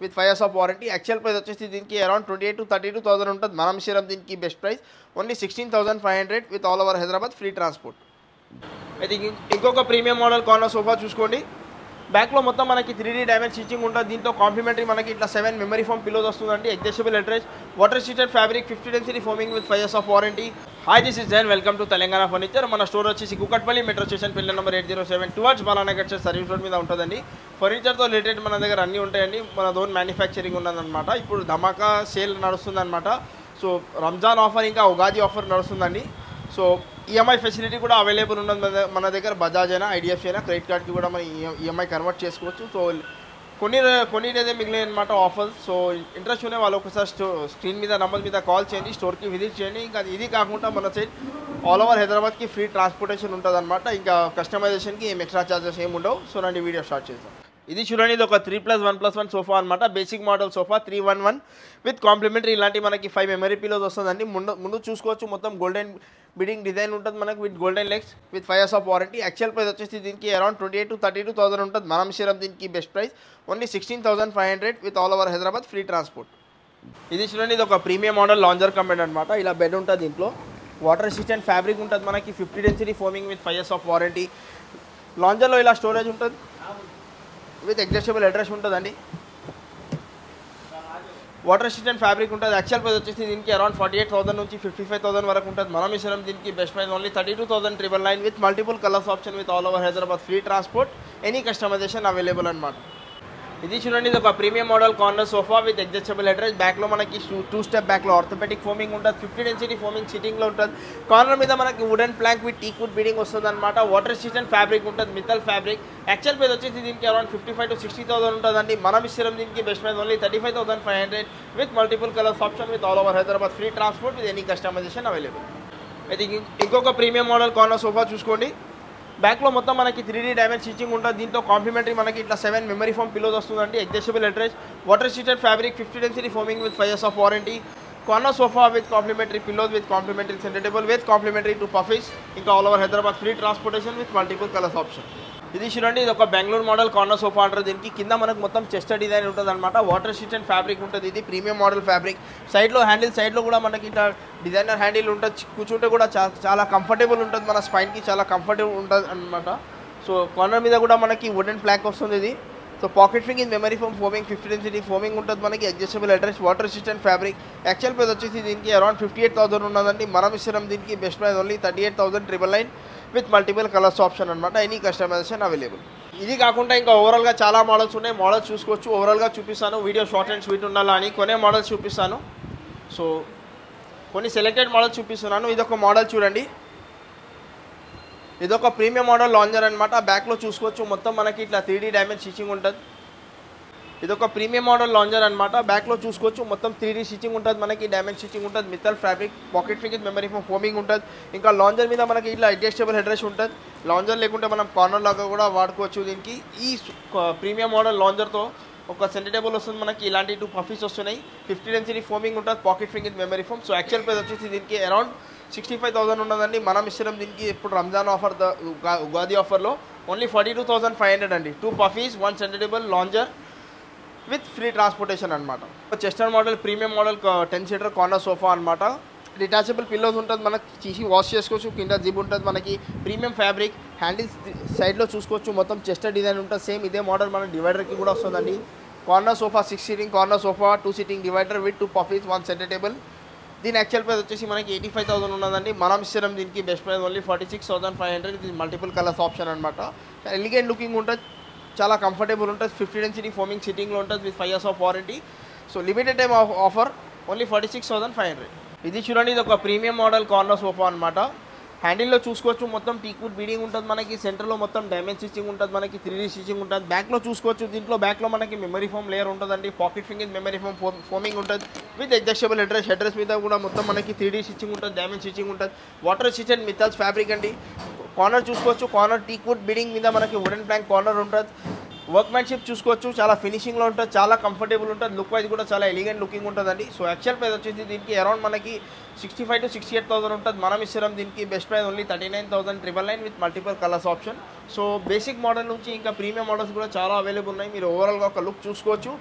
With 5 years of warranty. Actual price వచ్చేసి దీనికి around 28 to 32,000 ఉంటుంది. మనం ఇచ్చేరం దీనికి best price only 16,500 with all over Hyderabad free transport. అయితే ఇంకొక ప్రీమియం మోడల్ కార్నర్ సోఫా చూసుకోండి. బ్యాక్లో మొత్తం మనకి 3D డైమండ్ స్టిచ్చింగ్ ఉంటుంది. దీంతో కాంప్లిమెంటరీ మనకి ఇట్లా 7 మెమరీ ఫోమ్ పిల్లోస్ వస్తుందండి. Adjustable headrest, water treated fabric, 50 density foaming with 5 years of warranty. Hi, this is Jain. Welcome to Telangana furniture. మన స్టోర్ వచ్చేసి Kukatpally metro station, pillar number 807 towards Balanagar service road మీద ఉంటుందండి. ఫర్నిచర్తో related మన దగ్గర అన్నీ ఉంటాయండి. మన ఓన్ మ్యానుఫ్యాక్చరింగ్ ఉన్నదన్నమాట. ఇప్పుడు ధమాకా సేల్ నడుస్తుందన్నమాట. సో రంజాన్ ఆఫర్ ఇంకా ఉగాది ఆఫర్ నడుస్తుందండి. సో ఈఎంఐ ఫెసిలిటీ కూడా అవైలబుల్ ఉన్నది మన దగ్గర. బజాజ్ అయినా, ఐడిఎఫ్సి అయినా, క్రెడిట్ కార్డ్కి కూడా మనం ఈఎంఐ కన్వర్ట్ చేసుకోవచ్చు. సో కొన్నిదే మిగిలిన అనమాట ఆఫర్స్. సో ఇంట్రెస్ట్ ఉన్న వాళ్ళు ఒకసారి స్క్రీన్ మీద నంబర్ మీద కాల్ చేయండి, స్టోర్కి విజిట్ చేయండి. ఇంకా ఇది కాకుండా మన సైడ్ ఆల్ ఓవర్ హైదరాబాద్కి ఫ్రీ ట్రాన్స్పోర్టేషన్ ఉంటుంది అనమాట. ఇంకా కస్టమైజేషన్కి ఏం ఎక్స్ట్రా ఛార్జెస్ ఏమి ఉండవు. సో రండి వీడియో స్టార్ట్ చేద్దాం. ఇది చూడండి, ఇది ఒక 3+1+1 సోఫా అనమాట. Basic model sofa 311 with complimentary ఇలాంటి మనకి 5 మెమరీ పిల్లోస్ వస్తుందండి. ముందు చూసుకోవచ్చు, మొత్తం గోల్డెన్ బిడింగ్ డిజైన్ ఉంటుంది మనకి with golden legs with 5 years of warranty. Actual price వచ్చేసి దీనికి అరౌండ్ 28 to 32,000 ఉంటుంది. మనం ఇచ్చేరం దీనికి best price only 16,500 with all over Hyderabad free transport. ఇది చూడండి, ఇది ఒక ప్రీమియం మోడల్ లాంజర్ కంపెనీ అనమాట. ఇలా బెడ్ ఉంటుంది. దీంట్లో వాటర్ రెసిస్టెంట్ ఫ్యాబ్రిక్ ఉంటుంది మనకి, 50 density foaming with 5 years of warranty. లాంజర్లో ఇలా స్టోరేజ్ ఉంటుంది విత్ అడ్జస్టబుల్ అడ్రస్ ఉంటుందండి. వాటర్ రెసిస్టెంట్ ఫ్యాబ్రిక్ ఉంటుంది. యాక్చువల్ ప్రైస్ వచ్చేసి దీనికి అరౌండ్ 48,000 నుంచి 55,000 వరకు ఉంటుంది. మనం ఇస్తున్నాం దీనికి best price only 32,999 with multiple colours option with all over Hyderabad free transport, any customization available అనమాట. ఇది చూడండి, ఇది ఒక premium model corner sofa with adjustable headrest. బ్యాక్లో మనకి 2 స్టెప్ బ్యాక్లో ఆర్థోపెటిక్ ఫోమింగ్ ఉంటుంది. 50 density ఫోమింగ్ సిట్టింగ్లో ఉంటుంది. కార్నర్ మీద మనకి wooden plank with teakwood beading వస్తుంది అనమాట. వాటర్ రెసిస్టెంట్ ఫ్యాబ్రిక్ ఉంటుంది, మిథల్ ఫ్యాబ్రిక్. యాక్చువల్ ప్రైస్ వచ్చేసి దీనికి అరౌండ్ 55 to 60,000 ఉంటుందండి. మనం ఇస్తున్నాం దీనికి best price only 35,500 with multiple colours option with all over Hyderabad free transport with any customization available. అయితే ఇంకొక ప్రీమియం మోడల్ కార్నర్ సోఫా చూసుకోండి. బ్యాక్లో మొత్తం మనకి 3D డైమండ్ స్టిచ్చింగ్ ఉంటుంది. దీంతో కాంప్లిమెంటరీ మనకి ఇట్లా 7 మెమరీ ఫోమ్ పిల్లోస్ వస్తుందండి. Adjustable headrest, water treated fabric, 50 density foaming with 5 years of warranty. Corner sofa with complimentary pillows with complimentary centre table with complimentary 2 puffies. ఇంకా all over Hyderabad free transportation with multiple colours option. ఇది చూడండి, ఇది ఒక Bengaluru model corner sofa అంటారు. దీనికి కింద మనకు మొత్తం చెస్టర్ డిజైన్ ఉంటుంది అనమాట. వాటర్ రెసిస్టెంట్ ఫ్యాబ్రిక్ ఉంటుంది. ఇది ప్రీమియం మోడల్ ఫ్యాబ్రిక్. సైడ్లో హ్యాండిల్, సైడ్లో కూడా మనకి ఇట్లా డిజైనర్ హ్యాండిల్ ఉంటుంది. కూర్చుంటే కూడా చాలా కంఫర్టబుల్ ఉంటుంది. మన స్పైన్కి చాలా కంఫర్టబుల్ ఉంటుంది అనమాట. సో కార్నర్ మీద కూడా మనకి వుడెన్ ప్లాంక్ వస్తుంది. ఇది so pocket ఫింగ్ in memory foam foaming, 50 density foaming ఉంటుంది మనకి. Adjustable headrest, water resistant fabric. Actual price వచ్చేసి దీనికి అరౌండ్ 58,000 ఉన్నదండి. మనం ఇస్తున్నాం దీనికి best price only 38,999 with multiple colours option అనమాట, ఎనీ కస్టమైజేషన్ అవైలబుల్. ఇది కాకుండా ఇంకా ఓవరాల్గా చాలా మోడల్స్ ఉన్నాయి. మోడల్స్ చూసుకోవచ్చు. ఓవరాల్గా చూపిస్తాను, వీడియో షార్ట్ అండ్ స్వీట్ ఉండాలా అని కొన్ని మోడల్స్ చూపిస్తాను. సో కొన్ని సెలెక్టెడ్ మోడల్స్ చూపిస్తున్నాను. ఇదొక మోడల్ చూడండి, ఇదొక ప్రీమియం మోడల్ లాంజర్ అనమాట. బ్యాక్లో చూసుకోవచ్చు, మొత్తం మనకి ఇట్లా 3D డైమండ్ స్టిచ్చింగ్ ఉంటుంది. ఇదొక ప్రీమియం మోడల్ లాంజర్ అనమాట. బ్యాక్లో చూసుకోవచ్చు, మొత్తం 3D స్టిచ్చింగ్ ఉంటుంది మనకి, డైమండ్ స్టిచ్చింగ్ ఉంటుంది, మిథల్ ఫ్యాబ్రిక్, పాకెట్ ఫింగ్ మెమరీ ఫోమ్ ఫోమింగ్ ఉంటుంది. ఇంకా లాంజర్ మీద మనకి ఇట్లా అడ్జస్టబుల్ అడ్రస్ ఉంటుంది. లాంజర్ లేకుంటే మనం కార్నర్ లాగా కూడా వాడుకోవచ్చు. దీనికి ఈ ప్రీమియం మోడల్ లాంజర్తో ఒక సెంటర్ టేబుల్ వస్తుంది మనకి. ఇలాంటి 2 పఫీస్ వస్తున్నాయి. 50 density ఫోమింగ్ ఉంటుంది, పాకెట్ ఫింగ్ memory foam. So actual price వచ్చేసి దీనికి అరౌండ్ 65,000 ఉన్నదండి. మనం ఇస్తున్నాం దీనికి ఇప్పుడు రంజాన్ ఆఫర్, ఉగాది ఆఫర్లో ఓన్లీ 42,500 అండి. 2 puffies, 1 centre table lounger with free transportation అనమాట. Chester model premium model 10 seater corner sofa అనమాట. డిటాచబుల్ పిల్లోస్ ఉంటుంది మనకి, తీసి వాష్ చేసుకోవచ్చు. కింద జిప్ ఉంటుంది మనకి, ప్రీమియం ఫ్యాబ్రిక్. హ్యాండిల్స్ సైడ్లో చూసుకోవచ్చు, మొత్తం చెస్టర్ డిజైన్ ఉంటుంది. సేమ్ ఇదే మోడల్ మన డివైడర్కి కూడా వస్తుందండి. Corner sofa 6 seating corner sofa, 2 seating divider with 2 puffies, 1 centre table. దీని యాక్చువల్ ప్రైస్ వచ్చేసి మనకి 85,000 ఉన్నదండి. మనం ఇస్తున్నాం దీనికి బెస్ట్ ప్రైస్ ఓన్లీ 46,500. ఇది మల్టిపుల్ కలర్స్ ఆప్షన్ అనమాట. ఎలిగెంట్ లుకింగ్ ఉంటుంది, చాలా కంఫర్టబుల్ ఉంటుంది. 50 density ఫోమింగ్ సిట్టింగ్లో ఉంటుంది with 5 years of warranty. So limited time offer only 46,500. ఇది చూడండి, ఇది ఒక ప్రీమియం మోడల్ కార్నర్ సోఫా అనమాట. హ్యాండిల్లో చూసుకోవచ్చు, మొత్తం టీక్వుడ్ బీడింగ్ ఉంటుంది మనకి. సెంటర్లో మొత్తం డైమండ్ స్టిచ్చింగ్ ఉంటుంది మనకి, 3D స్టిచ్చింగ్ ఉంటుంది. బ్యాక్లో చూసుకోవచ్చు, దీంట్లో బ్యాక్లో మనకి మెమరీ ఫోమ్ లేయర్ ఉంటుందండి. పాకెట్ ఫింగ్ మెమరీ ఫోమింగ్ ఉంటుంది విత్ అడ్జస్టబుల్ అడ్రస్. అడ్రస్ మీద కూడా మొత్తం మనకి 3D స్టిచ్చింగ్ ఉంటుంది, డైమండ్ స్టిచ్చింగ్ ఉంటుంది. వాటర్ రెసిస్టెంట్ మిథల్స్ ఫ్యాబ్రిక్ అండి. కార్నర్ చూసుకోవచ్చు, కార్నర్ టీక్వుడ్ బీడింగ్ మీద మనకి వుడెన్ ప్లాంక్ కార్నర్ ఉంటుంది. వర్క్మెన్షిప్ చూసుకోవచ్చు, చాలా ఫినిషింగ్లో ఉంటుంది, చాలా కంఫర్టబుల్ ఉంటుంది. లుక్ వైజ్ కూడా చాలా ఎలిగెంట్ లుకింగ్ ఉంటుందండి. సో యాక్చువల్ ప్రైస్ వచ్చేసి దీనికి అరౌండ్ మనకి 65 to 68,000 ఉంటుంది. మనం ఇస్తున్నాం దీనికి best price only 39,999 with multiple colours option. So basic model నుంచి ఇంకా ప్రీమియం మోడల్స్ కూడా చాలా అవైలబుల్ ఉన్నాయి. మీరు ఓవరాల్గా ఒక లుక్ చూసుకోవచ్చు.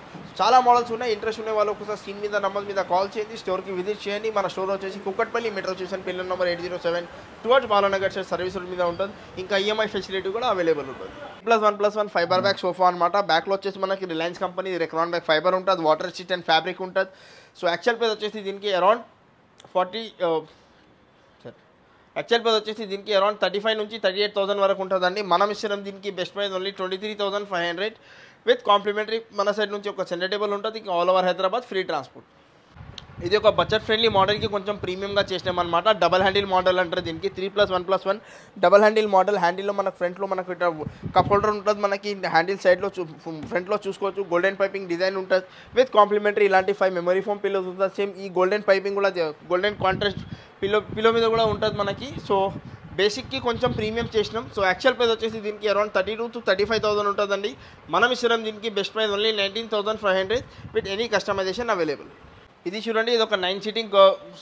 చాలా మోడల్స్ ఉన్నాయి. ఇంట్రెస్ట్ ఉన్న వాళ్ళు ఒకసారి స్క్రీన్ మీద నంబర్ మీద కాల్ చేయండి, స్టోర్కి విజిట్ చేయండి. మన స్టోర్ వచ్చేసి Kukatpally metro station pillar number 807 towards Balanagar service road మీద ఉంటుంది. ఇంకా ఈఎంఐ ఫెసిలిటీ కూడా అవైలబుల్ ఉంటుంది. 1+1+1 ఫైబర్ బ్యాక్ సోఫా అనమాట. బ్యాక్లో వచ్చేసి మనకి Reliance company Recron back fibre ఉంటుంది, వాటర్ రెసిస్టెంట్ అండ్ ఫ్యాబ్రిక్ ఉంటుంది. సో యాక్చువల్ ప్రైస్ వచ్చేసి దీనికి అరౌండ్ 35 నుంచి 38,000 వరకు ఉంటుందండి. మనం ఇస్తున్నాం దీనికి best price only 23,500 with complimentary మన సైడ్ నుంచి ఒక సెంటర్ టేబుల్ ఉంటుంది. ఇంకా all over Hyderabad free transport. ఇది ఒక బడ్జెట్ ఫ్రెండ్లీ మోడల్కి కొంచెం ప్రీమియంగా చేసినామన్నమాట. డబల్ హ్యాండిల్ మోడల్ అంటారు దీనికి. 3+1+1 డబల్ హ్యాండిల్ మోడల్. హ్యాండిల్లో మనకు ఫ్రంట్లో మనకు ఇట్లా కప్ హోల్డర్ ఉంటుంది. మనకి హ్యాండిల్ సైడ్లో ఫ్రంట్లో చూసుకోవచ్చు. గోల్డెన్ పైపింగ్ డిజైన్ ఉంటుంది విత్ కాంప్లిమెంటరీ ఇలాంటి 5 మెమరీ ఫోమ్ పిల్లోస్ ఉంటుంది. సేమ్ ఈ గోల్డెన్ పైపింగ్ కూడా గోల్డెన్ కాంట్రాస్ట్ పిల్లో మీద కూడా ఉంటుంది మనకి. సో బేసిక్కి కొంచెం ప్రీమియం చేసినాం. సో యాక్చువల్ ప్రైస్ వచ్చేసి దీనికి అరౌండ్ 32,000 to 35,000 ఉంటుందండి. మనం ఇస్తున్నాం దీనికి best price only 19,500 with any customization available. ఇది చూడండి, ఇది ఒక 9 సీటింగ్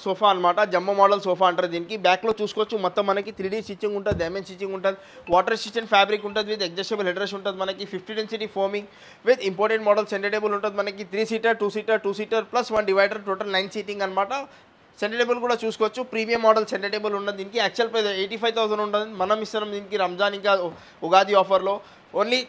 సోఫా అనమాట. జమ్మో మోడల్ సోఫా అంటారు దీనికి. బ్యాక్లో చూసుకోవచ్చు మొత్తం మనకి 3D స్టిచ్చింగ్ ఉంటుంది, డైమండ్ స్టిచ్చింగ్ ఉంటుంది, వాటర్ రెసిస్టెంట్ ఫ్యాబ్రిక్ ఉంటుంది విత్ అడ్జస్టబుల్ హెడ్ రెస్ట్ ఉంటుంది మనకి. 50 density foaming with imported model centre table ఉంటుంది మనకి. 3 seater 2 seater 2 seater plus 1 divider total 9 seating అనమాట. సెంటర్ టేబుల్ కూడా చూసుకోవచ్చు. ప్రీమియం మోడల్ సెంటర్ టేబుల్ ఉన్నది దీనికి. యాక్చువల్ ప్రైస్ 85,000 ఉంటుంది. మనం ఇస్తున్నాం దీనికి రంజాన్ ఇంకా ఉగాది ఆఫర్లో ఓన్లీ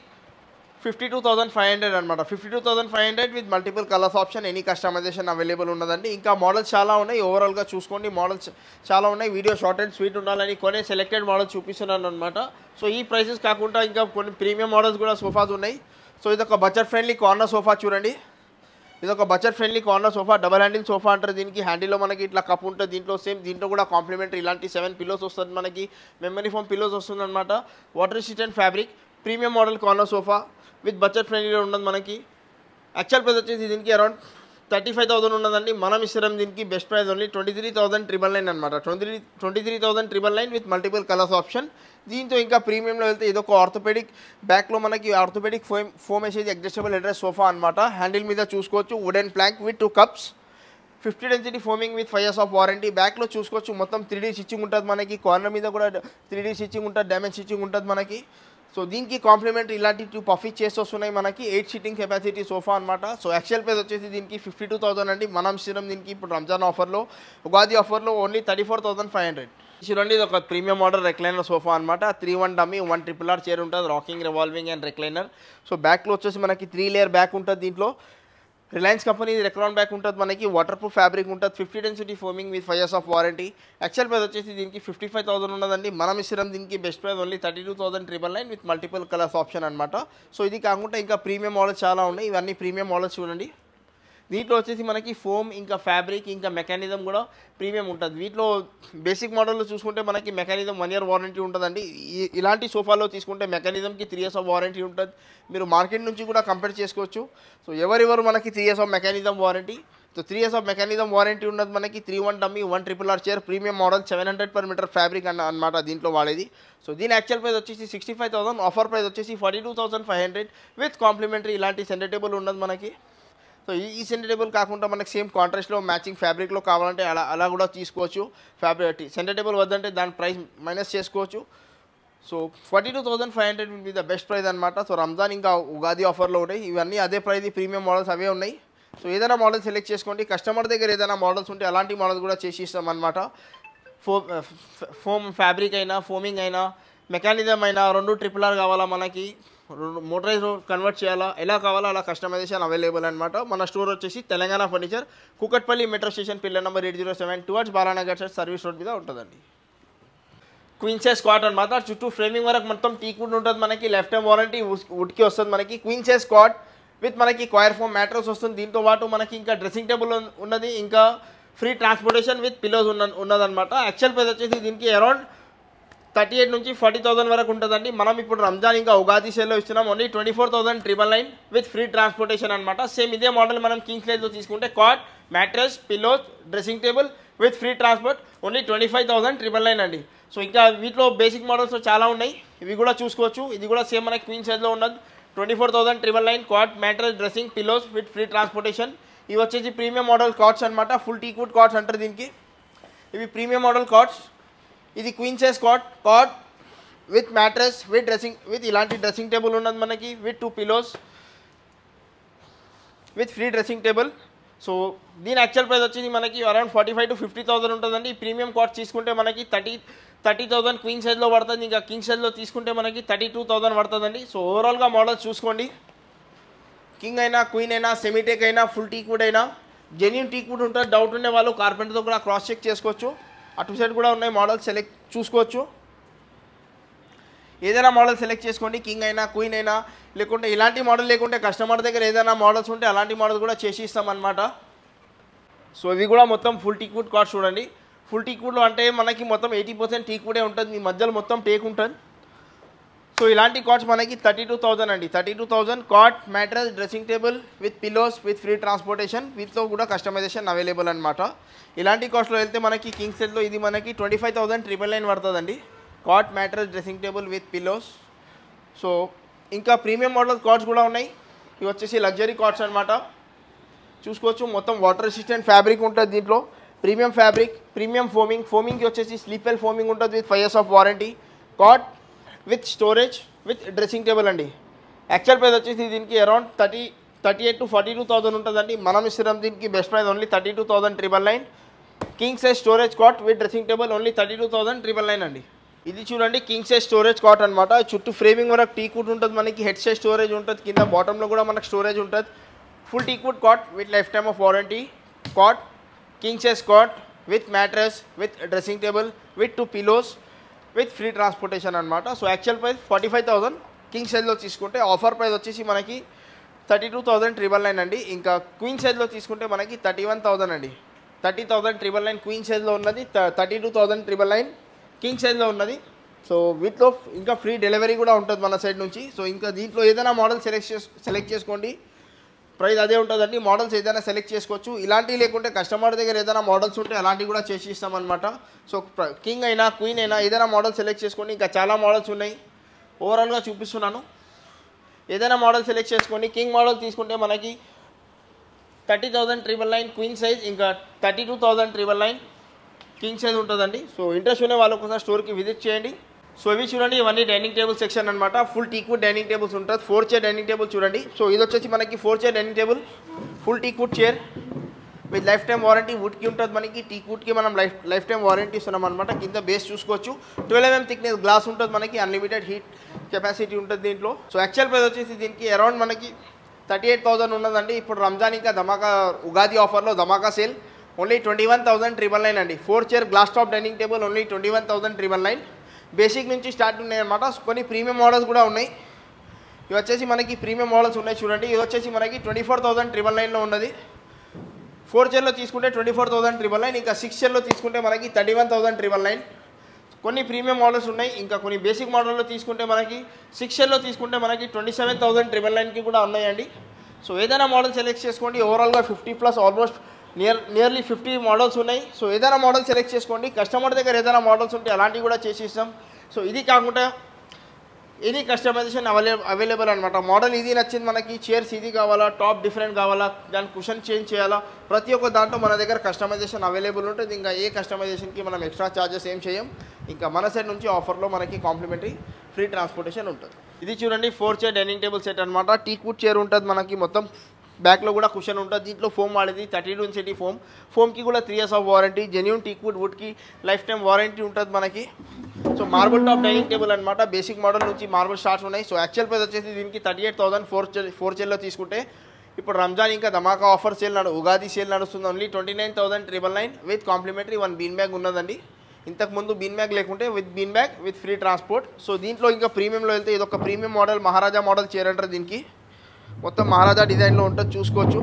52,500 అనమాట. 52,500 with multiple colours option, any customization available ఉన్నదండి. ఇంకా మోడల్స్ చాలా ఉన్నాయి. ఓవరాల్గా చూసుకోండి, మోడల్స్ చాలా ఉన్నాయి. వీడియో షార్ట్ అండ్ స్వీట్ ఉండాలని కొన్ని సెలెక్టెడ్ మోడల్స్ చూపిస్తున్నాను అనమాట. సో ఈ ప్రైసెస్ కాకుండా ఇంకా కొన్ని ప్రీమియం మోడల్స్ కూడా సోఫాస్ ఉన్నాయి. సో ఇదొక బడ్జెట్ ఫ్రెండ్లీ కార్నర్ సోఫా చూడండి. ఇదొక budget friendly corner sofa. Double handle sofa అంటారు దీనికి. హ్యాండిల్లో మనకి ఇట్లా కప్ ఉంటుంది. దీంట్లో సేమ్ దీంట్లో కూడా కాంప్లిమెంటరీ ఇలాంటి 7 పిల్లోస్ వస్తుంది మనకి. మెమరీ ఫోమ్ పిల్లోస్ వస్తుంది అనమాట. Water resistant fabric premium model corner sofa with budget ఫ్రెండ్లీలో ఉన్నది మనకి. యాక్చువల్ ప్రైస్ వచ్చేసి దీనికి అరౌండ్ 35,000 ఉన్నదండి. మనం ఇస్తున్నాం దీనికి బెస్ట్ ప్రైస్ ఓన్లీ 23,999 అనమాట. 23,999 విత్ మల్టిపుల్ కలర్స్ ఆప్షన్. దీంతో ఇంకా ప్రీమియంలో వెళ్తే ఇదొక ఆర్థోపెడిక్. బ్యాక్లో మనకి ఆర్థోపెడిక్ ఫోమ్ వేసేది అడ్జస్టబుల్ హెడ్ రెస్ట్ సోఫా అనమాట. హ్యాండిల్ మీద చూసుకోవచ్చు wooden plank with 2 cups. 50 density foaming with 5 years of warranty. బ్యాక్లో చూసుకోవచ్చు మొత్తం 3D స్టిచ్చింగ్ ఉంటుంది మనకి. కార్నర్ మీద కూడా 3D స్టిచ్చింగ్ ఉంటుంది, డైమండ్ స్టిచ్చింగ్ ఉంటుంది మనకి. సో దీనికి కాంప్లిమెంటరీ ఇలాంటి 2 పఫీ చైర్స్ వస్తున్నాయి మనకి. 8 సీటింగ్ కెపాసిటీ సోఫా అనమాట. సో యాక్చువల్ ప్రైస్ వచ్చేసి దీనికి 52,000 అండి. మనం ఇస్తున్నాం దీనికి ఇప్పుడు రంజాన్ ఆఫర్లో, ఉగాది ఆఫర్లో ఓన్లీ 34,500. చూడండి, ఇది ఒక ప్రీమియం మోడల్ రెక్లైనర్ సోఫా అనమాట. 3-1 డమ్మీ 1 RRR చైర్ ఉంటుంది, rocking, revolving and recliner. So బ్యాక్లో వచ్చేసి మనకి 3 లేయర్ బ్యాక్ ఉంటుంది. దీంట్లో రిలయన్స్ కంపెనీ రెక్రాన్ బ్యాక్ ఉంటుంది మనకి. వాటర్ ప్రూఫ్ ఫ్యాబ్రిక్ ఉంటుంది. 50 density foaming with 5 years of warranty. Actual price వచ్చేసి దీనికి 55,000 ఉన్నదండి. మనం ఇస్తున్నాం దీనికి best price only 32,999 with multiple colours option అనమాట. సో ఇది కాకుండా ఇంకా ప్రీమియం మోడల్స్ చాలా ఉన్నాయి. ఇవన్నీ ప్రీమియం మోడల్స్ చూడండి. దీంట్లో వచ్చేసి మనకి ఫోమ్ ఇంకా ఫ్యాబ్రిక్ ఇంకా మెకానిజం కూడా ప్రీమియం ఉంటుంది. వీటిలో బేసిక్ మోడల్లో చూసుకుంటే మనకి మెకానిజం 1 year వారంటీ ఉంటుందండి. ఇలాంటి సోఫాలో తీసుకుంటే మెకానిజంకి 3 years ఆఫ్ వారంటీ ఉంటుంది. మీరు మార్కెట్ నుంచి కూడా కంపేర్ చేసుకోవచ్చు. సో ఎవరెవరు మనకి 3 years of mechanism warranty. So 3 years of mechanism warranty ఉన్నది మనకి. 3-1 dummy 1 RRR chair premium model 700 per meter fabric అన్నమాట దీంట్లో వాడేది. సో దీని యాక్చువల్ ప్రైస్ వచ్చేసి 65,000. ఆఫర్ ప్రైస్ వచ్చేసి 42,500 విత్ కాంప్లిమెంటరీ ఇలాంటి సెంటర్ టేబుల్ ఉన్నది మనకి. సో ఈ సెంటర్ టేబుల్ కాకుండా మనకి సేమ్ కాంట్రాస్ట్లో మ్యాచింగ్ ఫ్యాబ్రిక్లో కావాలంటే అలా కూడా తీసుకోవచ్చు. ఫ్యాబ్రిక్ సెంటర్ టేబుల్ వద్దంటే దాని ప్రైస్ మైనస్ చేసుకోవచ్చు. So 42,500 will be the best price అనమాట. సో రంజాన్ ఇంకా ఉగాది ఆఫర్లో ఉంటాయి. ఇవన్నీ అదే ప్రైస్, ప్రీమియం మోడల్స్ అవే ఉన్నాయి. సో ఏదైనా మోడల్ సెలెక్ట్ చేసుకోండి. కస్టమర్ దగ్గర ఏదైనా మోడల్స్ ఉంటే అలాంటి మోడల్స్ కూడా చేసి ఇస్తాం అనమాట. ఫోమ్ ఫ్యాబ్రిక్ అయినా, ఫోమింగ్ అయినా, మెకానిజం అయినా, 2 RRR కావాలా మనకి, మోటరైజ్ కన్వర్ట్ చేయాలా, ఎలా కావాలో అలా కస్టమైజేషన్ అవైలబుల్ అనమాట. మన స్టోర్ వచ్చేసి Telangana furniture, Kukatpally metro station pillar number 807 towards Balanagar service road మీద ఉంటుందండి. క్వీన్ సైజ్ స్క్వాట్ అనమాట. చుట్టూ ఫ్రేమింగ్ వరకు మొత్తం టీక్ వుడ్ ఉంటుంది మనకి. లైఫ్ టైం వారంటీ వుడ్కి వస్తుంది మనకి. క్వీన్ సైజ్ స్క్వాట్ విత్ మనకి క్వైర్ ఫోమ్ మ్యాట్రస్ వస్తుంది. దీంతో పాటు మనకి ఇంకా డ్రెస్సింగ్ టేబుల్ ఉన్నది, ఇంకా ఫ్రీ ట్రాన్స్పోర్టేషన్ విత్ పిల్లోస్ ఉన్నదనమాట. యాక్చువల్ ప్రైస్ వచ్చేసి దీనికి అరౌండ్ 38 నుంచి 40,000 వరకు ఉంటుందండి. మనం ఇప్పుడు రంజాన్ ఇంకా ఉగాది సేల్లో ఇస్తున్నాం. ఓన్లీ 24,999 విత్ ఫ్రీ ట్రాన్స్పోర్టేషన్ అనమాట. సేమ్ ఇదే మోడల్ మనం కింగ్ సైజ్లో తీసుకుంటే cot, mattress, pillows, dressing table with free transport only 25,999 అండి. సో ఇంకా వీటిలో బేసిక్ మోడల్స్ చాలా ఉన్నాయి, ఇవి కూడా చూసుకోవచ్చు. ఇది కూడా సేమ్ మనకి క్వీన్ సైజ్లో ఉన్నది. 24,999 cot, mattress, dressing, pillows with free transportation. ఇవి వచ్చేసి ప్రీమియం మోడల్ కాట్స్ అనమాట. ఫుల్ టీక్వుడ్ కాట్స్ అంటారు దీనికి. ఇవి ప్రీమియం మోడల్ కాట్స్. ఇది queen size cot with mattress with ఇలాంటి డ్రెస్సింగ్ టేబుల్ ఉన్నది మనకి, with 2 pillows with free dressing table. So దీని యాక్చువల్ ప్రైస్ వచ్చేసి మనకి అరౌండ్ 45,000 to 50,000 ఉంటుందండి. ఈ ప్రీమియం కాట్స్ తీసుకుంటే మనకి 30,000 క్వీన్ సైజ్లో పడుతుంది, ఇంకా కింగ్ సైజ్లో తీసుకుంటే మనకి 32,000 పడుతుందండి. సో ఓవరాల్గా మోడల్స్ చూసుకోండి, కింగ్ అయినా క్వీన్ అయినా సెమీటెక్ అయినా ఫుల్ టీక్వుడ్ అయినా జెన్యూన్ టీక్వుడ్ ఉంటుంది. డౌట్ ఉండే వాళ్ళు కార్పెంటర్తో కూడా క్రాస్ చెక్ చేసుకోవచ్చు. అటు సైడ్ కూడా ఉన్నాయి మోడల్స్, సెలెక్ట్ చూసుకోవచ్చు. ఏదైనా మోడల్ సెలెక్ట్ చేసుకోండి, కింగ్ అయినా క్వీన్ అయినా, లేకుంటే ఇలాంటి మోడల్ లేకుంటే కస్టమర్ దగ్గర ఏదైనా మోడల్స్ ఉంటే అలాంటి మోడల్ కూడా చేసి ఇస్తామన్నమాట. సో ఇవి కూడా మొత్తం ఫుల్ టీక్వుడ్ కాట్స్ చూడండి. ఫుల్ టీక్వుడ్లో అంటే మనకి మొత్తం 80% టీక్వుడే ఉంటుంది, మీ మధ్యలో మొత్తం టేక్ ఉంటుంది. సో ఇలాంటి కాట్స్ మనకి 32,000 అండి. 32,000 cot, mattress, dressing table with pillows with free transportation, వీటిలో కూడా కస్టమైజేషన్ అవైలబుల్ అనమాట. ఇలాంటి కాస్ట్లో వెళ్తే మనకి కింగ్ సైజ్లో ఇది మనకి 25,999 పడుతుందండి. Cot, mattress, dressing table with pillows. So ఇంకా ప్రీమియం మోడల్ కాట్స్ కూడా ఉన్నాయి. ఇవి వచ్చేసి లగ్జరీ కాట్స్ అనమాట, చూసుకోవచ్చు. మొత్తం వాటర్ రెసిస్టెంట్ ఫ్యాబ్రిక్ ఉంటుంది దీంట్లో, ప్రీమియం ఫ్యాబ్రిక్, ప్రీమియం ఫోమింగ్కి వచ్చేసి స్లీప్ వెల్ ఫోమింగ్ ఉంటుంది with 5 years of warranty. Cot with storage with dressing table అండి. యాక్చువల్ ప్రైస్ వచ్చేసి దీనికి అరౌండ్ 38,000 to 42,000 ఉంటుందండి. మనం ఇస్తున్నాం దీనికి best price only 32,999. King size storage cot with dressing table only 32,999 అండి. ఇది చూడండి కింగ్ సైజ్ స్టోరేజ్ కాట్ అనమాట. చుట్టూ ఫ్రేమింగ్ వరకు టీక్వుడ్ ఉంటుంది మనకి, హెడ్ సైజ్ స్టోరేజ్ ఉంటుంది, కింద బాటంలో కూడా మనకు స్టోరేజ్ ఉంటుంది. Full teakwood cot with lifetime of warranty. Cot, king size cot with mattress with dressing table with 2 pillows with free transportation అనమాట. సో యాక్చువల్ ప్రైస్ 45,000, కింగ్ సైజ్లో తీసుకుంటే ఆఫర్ ప్రైస్ వచ్చేసి మనకి 32,999 అండి. ఇంకా క్వీన్ సైజ్లో తీసుకుంటే మనకి 31,000 అండి. 30,999 క్వీన్ సైజ్లో ఉన్నది, 32,999 కింగ్ సైజ్లో ఉన్నది. సో వీటిలో ఇంకా ఫ్రీ డెలివరీ కూడా ఉంటుంది మన సైడ్ నుంచి. సో ఇంకా దీంట్లో ఏదైనా మోడల్ సెలెక్ట్ చేసుకోండి, ప్రైస్ అదే ఉంటుందండి. మోడల్స్ ఏదైనా సెలెక్ట్ చేసుకోవచ్చు. ఇలాంటివి లేకుంటే కస్టమర్ దగ్గర ఏదైనా మోడల్స్ ఉంటే అలాంటివి కూడా చేసి ఇస్తామన్నమాట. సో కింగ్ అయినా క్వీన్ అయినా ఏదైనా మోడల్ సెలెక్ట్ చేసుకోండి. ఇంకా చాలా మోడల్స్ ఉన్నాయి, ఓవరాల్గా చూపిస్తున్నాను. ఏదైనా మోడల్ సెలెక్ట్ చేసుకోండి. కింగ్ మోడల్ తీసుకుంటే మనకి 30,999 క్వీన్ సైజ్, ఇంకా 32,999 కింగ్ సైజ్ ఉంటుందండి. సో ఇంట్రెస్ట్ ఉన్న వాళ్ళు ఒకసారి స్టోర్కి విజిట్ చేయండి. సో ఇవి చూడండి, ఇవన్నీ డైనింగ్ టేబుల్ సెక్షన్ అనమాట. ఫుల్ టీక్వుడ్ డైనింగ్ టేబుల్స్ ఉంటుంది. 4 చైర్ డైనింగ్ టేబుల్ చూడండి. సో ఇది వచ్చేసి మనకి 4 chair dining table, full teakwood chair with life time warranty. వుడ్కి ఉంటుంది మనకి, టీక్వుడ్కి మనం లైఫ్ టైమ్ వారంటీ ఇస్తున్నాం అనమాట. కింద బేస్ చూసుకోవచ్చు, 12 mm థిక్నెస్ గ్లాస్ ఉంటుంది మనకి, అన్లిమిటెడ్ హీట్ కెపాసిటీ ఉంటుంది దీంట్లో. సో యాక్చువల్ ప్రైస్ వచ్చేసి దీనికి అరౌండ్ మనకి 38,000 ఉన్నదండి. ఇప్పుడు రంజాన్ ఇంకా ధమాకా ఉగాది ఆఫర్లో ధమాకా సేల్ ఓన్లీ 21,999 అండి. 4 chair glass top dining table only 21,999. Basic నుంచి స్టార్ట్ ఉన్నాయి అనమాట. కొన్ని ప్రీమియం మోడల్స్ కూడా ఉన్నాయి. ఇవి వచ్చేసి మనకి ప్రీమియం మోడల్స్ ఉన్నాయి చూడండి. ఇది వచ్చేసి మనకి 24,999లో ఉన్నది. 4 చైర్లో తీసుకుంటే 24,999, ఇంకా 6 చైర్లో తీసుకుంటే మనకి 31,999. కొన్ని ప్రీమియం మోడల్స్ ఉన్నాయి. ఇంకా కొన్ని బేసిక్ మోడల్లో తీసుకుంటే మనకి 6 చైర్లో తీసుకుంటే మనకి 27,999కి కూడా ఉన్నాయండి. సో ఏదైనా మోడల్ సెలెక్ట్ చేసుకోండి. ఓవరాల్గా 50+ ఆల్మోస్ట్ నియర్లీ 50 మోడల్స్ ఉన్నాయి. సో ఏదైనా మోడల్ సెలెక్ట్ చేసుకోండి. కస్టమర్ దగ్గర ఏదైనా మోడల్స్ ఉంటే అలాంటివి కూడా చేసి ఇస్తాం. సో ఇది కాకుండా ఇది కస్టమైజేషన్ అవైలబుల్ అనమాట. మోడల్ ఇది నచ్చింది మనకి, చైర్స్ ఇది కావాలా, టాప్ డిఫరెంట్ కావాలా, దాని కుషన్ చేంజ్ చేయాలా, ప్రతి ఒక్క దాంట్లో మన దగ్గర కస్టమైజేషన్ అవైలబుల్ ఉంటుంది. ఇంకా ఏ కస్టమైజేషన్కి మనం ఎక్స్ట్రా ఛార్జెస్ ఏం చేయం. ఇంకా మన సైడ్ నుంచి ఆఫర్లో మనకి కాంప్లిమెంటరీ ఫ్రీ ట్రాన్స్పోర్టేషన్ ఉంటుంది. ఇది చూడండి 4 చైర్ డైనింగ్ టేబుల్ సెట్ అనమాట. టీక్వుడ్ చైర్ ఉంటుంది మనకి, మొత్తం బ్యాక్లో కూడా కుషన్ ఉంటుంది. దీంట్లో ఫోమ్ వాడేది 32 inch ఫోమ్కి కూడా 3 years of warranty. Genuine teakwood వుడ్కి లైఫ్ టైమ్ వారంటీ ఉంటుంది మనకి. So marble top dining table అనమాట. బేసిక్ మోడల్ నుంచి మార్బుల్ స్టార్ట్స్ ఉన్నాయి. సో యాక్చువల్ ప్రైస్ వచ్చేసి దీనికి 38,000 4 చైర్లో తీసుకుంటే. ఇప్పుడు రంజాన్ ఇంకా ధమాకా ఆఫర్ సేల్ ఉగాది సేల్ నడుస్తుంది. Only 29,999 with complimentary 1 bean bag ఉన్నదండి. ఇంతకుముందు బీన్ బ్యాగ్ లేకుంటే with bean bag with free transport. So దీంట్లో ఇంకా ప్రీమియంలో వెళ్తే ఇది ఒక ప్రీమియం మోడల్, మహారాజా మోడల్ చైర్ అంటారు దీనికి. మొత్తం మహారాజా డిజైన్లో ఉంటుంది, చూసుకోవచ్చు.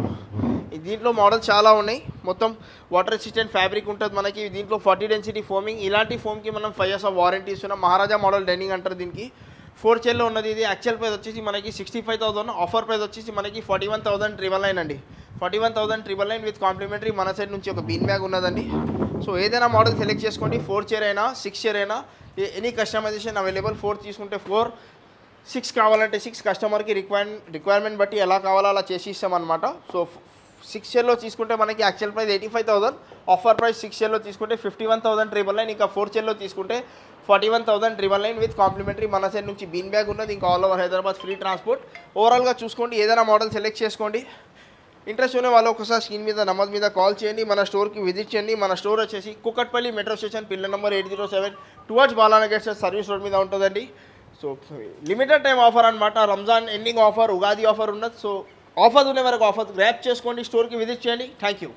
దీంట్లో మోడల్స్ చాలా ఉన్నాయి. మొత్తం వాటర్ రెసిస్టెంట్ ఫ్యాబ్రిక్ ఉంటుంది మనకి. దీంట్లో 40 density ఫోమింగ్. ఇలాంటి ఫోమ్కి మనం 5 years ఆఫ్ వారంటీ ఇస్తున్నాం. మహారాజా మోడల్ డైనింగ్ అంటారు దీనికి. 4 చైర్లో ఉన్నది. ఇది యాక్చువల్ ప్రైస్ వచ్చేసి మనకి 65,000, ఆఫర్ ప్రైస్ వచ్చేసి మనకి 41,999 అండి. 41,999 విత్ కాంప్లిమెంటరీ మన సైడ్ నుంచి ఒక బీన్ బ్యాగ్ ఉన్నదండి. సో ఏదైనా మోడల్ సెలెక్ట్ చేసుకోండి. 4 చైర్ అయినా 6 చైర్ అయినా ఎనీ కస్టమైజేషన్ అవైలబుల్. 4 తీసుకుంటే 4, 6 కావాలంటే 6, కస్టమర్కి రిక్వైర్మెంట్ బట్టి ఎలా కావాలో అలా చేసి ఇస్తామన్నమాట. సో సిక్స్ ఇయర్లో తీసుకుంటే మనకి యాక్చువల్ ప్రైస్ 85,000, ఆఫర్ ప్రైస్ 6 ఇయర్లో తీసుకుంటే 51,999, ఇంకా 4th ఇయర్లో తీసుకుంటే 41,999 విత్ కాంప్లిమెంటరీ మన సైడ్ నుంచి బీన్ బ్యాగ్ ఉన్నది, ఇంకా all over Hyderabad free transport. ఓవరాల్గా చూసుకోండి, ఏదైనా మోడల్ సెలెక్ట్ చేసుకోండి. ఇంట్రెస్ట్ ఉన్న వాళ్ళు ఒకసారి స్క్రీన్ మీద నెంబర్ మీద కాల్ చేయండి, మన స్టోర్కి విజిట్ చేయండి. మన స్టోర్ వచ్చేసి Kukatpally metro station, pillar number 807 towards Balanagar service road మీద ఉంటుందండి. సో లిమిటెడ్ టైం ఆఫర్ అనమాట, Ramzan ending offer, Ugadi offer ఉన్నది. సో ఆఫర్ ఉండే వరకు ఆఫర్ గ్రాప్ చేసుకోండి, స్టోర్కి విజిట్ చేయండి. Thank you.